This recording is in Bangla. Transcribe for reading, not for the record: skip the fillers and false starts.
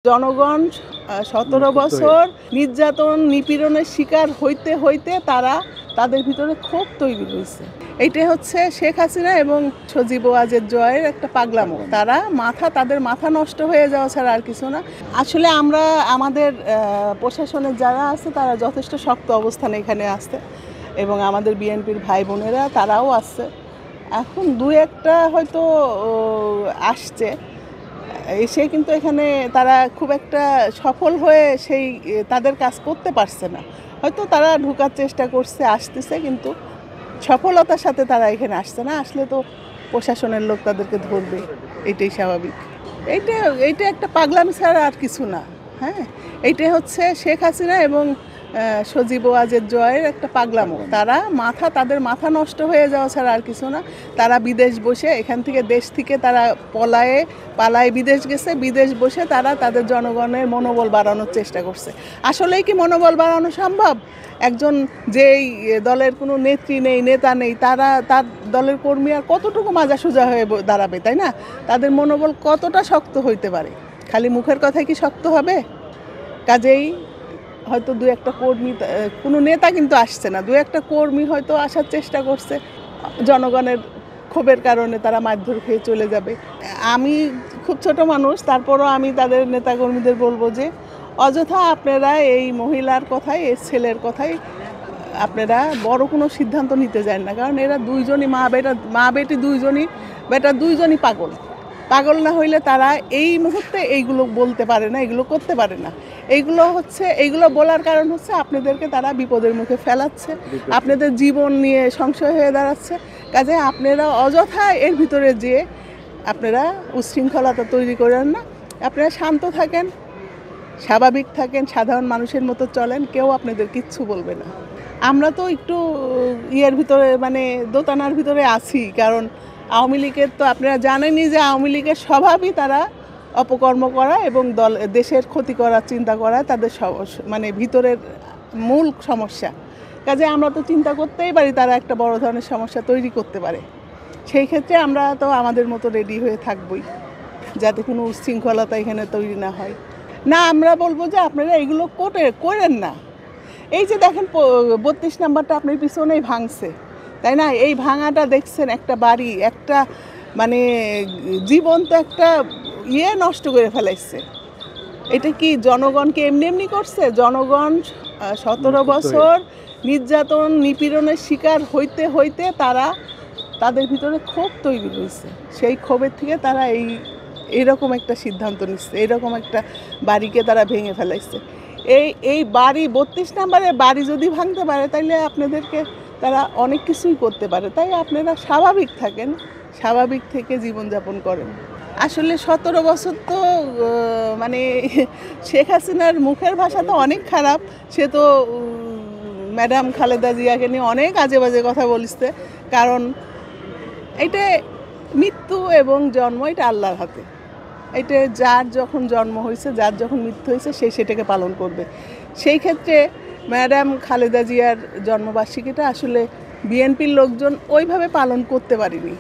জনগণ ১৭ বছর নির্যাতন নিপীড়নের শিকার হইতে হইতে তাদের ভিতরে ক্ষোভ তৈরি হয়েছে। এইটা হচ্ছে শেখ হাসিনা এবং সজীব ওয়াজেদ জয়ের একটা পাগলামো। তাদের মাথা নষ্ট হয়ে যাওয়া ছাড়া আর কিছু না। আসলে আমরা আমাদের প্রশাসনের যারা আছে তারা যথেষ্ট শক্ত অবস্থানে এখানে আছে এবং আমাদের বিএনপির ভাই বোনেরা তারাও আছে। এখন দু একটা হয়তো আসছে, এসে কিন্তু এখানে তারা খুব একটা সফল হয়ে তাদের কাজ করতে পারছে না। হয়তো তারা ঢোকার চেষ্টা করছে, আসতেছে, কিন্তু সফলতার সাথে তারা এখানে আসছে না। আসলে তো প্রশাসনের লোক তাদেরকে ধরবে, এটাই স্বাভাবিক। এইটা একটা পাগলামি ছাড়া আর কিছু না। হ্যাঁ, এইটা হচ্ছে শেখ হাসিনা এবং সজীব ওয়াজেদ জয়ের একটা পাগলামো। তাদের মাথা নষ্ট হয়ে যাওয়া ছাড়া আর কিছু না। তারা বিদেশ বসে দেশ থেকে তারা পালায় বিদেশ গেছে। বিদেশ বসে তারা তাদের জনগণের মনোবল বাড়ানোর চেষ্টা করছে। আসলেই কি মনোবল বাড়ানো সম্ভব? একজন যেই দলের কোনো নেত্রী নেই, নেতা নেই, তার দলের কর্মী আর কতটুকু মাজা সোজা হয়ে দাঁড়াবে, তাই না? তাদের মনোবল কতটা শক্ত হইতে পারে? খালি মুখের কথায় কি শক্ত হবে? কাজেই হয়তো দু একটা কর্মী, কোনো নেতা কিন্তু আসছে না, দু একটা কর্মী হয়তো আসার চেষ্টা করছে। জনগণের ক্ষোভের কারণে তারা মারধর খেয়ে চলে যাবে। আমি খুব ছোট মানুষ, তারপরও আমি তাদের নেতাকর্মীদের বলবো যে অযথা আপনারা এই মহিলার কথায়, এই ছেলের কথায় আপনারা বড় কোনো সিদ্ধান্ত নিতে যান না। কারণ এরা দুইজনই মা বেটি দুইজনই পাগল না হইলে তারা এই মুহূর্তে এইগুলো বলতে পারে না, এগুলো করতে পারে না। এইগুলো বলার কারণ হচ্ছে আপনাদেরকে তারা বিপদের মুখে ফেলাচ্ছে, আপনাদের জীবন নিয়ে সংশয় হয়ে দাঁড়াচ্ছে। কাজে আপনারা অযথা এর ভিতরে যেয়ে আপনারা উচ্ছৃঙ্খলতা তৈরি করেন না। আপনারা শান্ত থাকেন, স্বাভাবিক থাকেন, সাধারণ মানুষের মতো চলেন, কেউ আপনাদের কিচ্ছু বলবে না। আমরা তো একটু দোটানার ভিতরে আছি। কারণ আওয়ামী লীগের তো আপনারা জানেনই যে আওয়ামী লীগের স্বভাবই তারা অপকর্ম করা এবং দেশের ক্ষতি করার চিন্তা করা তাদের ভিতরের মূল সমস্যা। কাজে আমরা তো চিন্তা করতেই পারি তারা একটা বড় ধরনের সমস্যা তৈরি করতে পারে। সেই ক্ষেত্রে আমরা তো আমাদের মতো রেডি হয়ে থাকবই, যাতে কোনো উচ্ছৃঙ্খলতা এখানে তৈরি না হয়। না, আমরা বলবো যে আপনারা এগুলো করেন না। এই যে দেখেন 32 নাম্বারটা আপনার পিছনেই ভাঙছে, তাই না? এই ভাঙাটা দেখছেন, একটা বাড়ি, একটা জীবন্ত একটা নষ্ট করে ফেলাইছে। এটা কি জনগণকে এমনি করছে? জনগণ 17 বছর নির্যাতন নিপীড়নের শিকার হইতে হইতে তাদের ভিতরে ক্ষোভ তৈরি হয়েছে। সেই ক্ষোভের থেকে তারা এইরকম একটা সিদ্ধান্ত নিচ্ছে, এইরকম একটা বাড়িকে তারা ভেঙে ফেলাইছে। এই বাড়ি 32 নাম্বারের বাড়ি যদি ভাঙতে পারে, তাইলে আপনাদেরকে তারা অনেক কিছুই করতে পারে। তাই আপনারা স্বাভাবিক থাকেন, স্বাভাবিক থেকে জীবনযাপন করেন। আসলে 17 বছর তো শেখ হাসিনার মুখের ভাষা তো অনেক খারাপ। সে তো ম্যাডাম খালেদা জিয়াকে নিয়ে অনেক আজে বাজে কথা বলছে। কারণ এটা মৃত্যু এবং জন্ম, এটা আল্লাহর হাতে। এটা যার যখন জন্ম হয়েছে, যার যখন মৃত্যু হয়েছে, সে সেটাকে পালন করবে। সেই ক্ষেত্রে ম্যাডাম খালেদা জিয়ার জন্মবার্ষিকীটা আসলে বিএনপির লোকজন ওইভাবে পালন করতে পারেনি।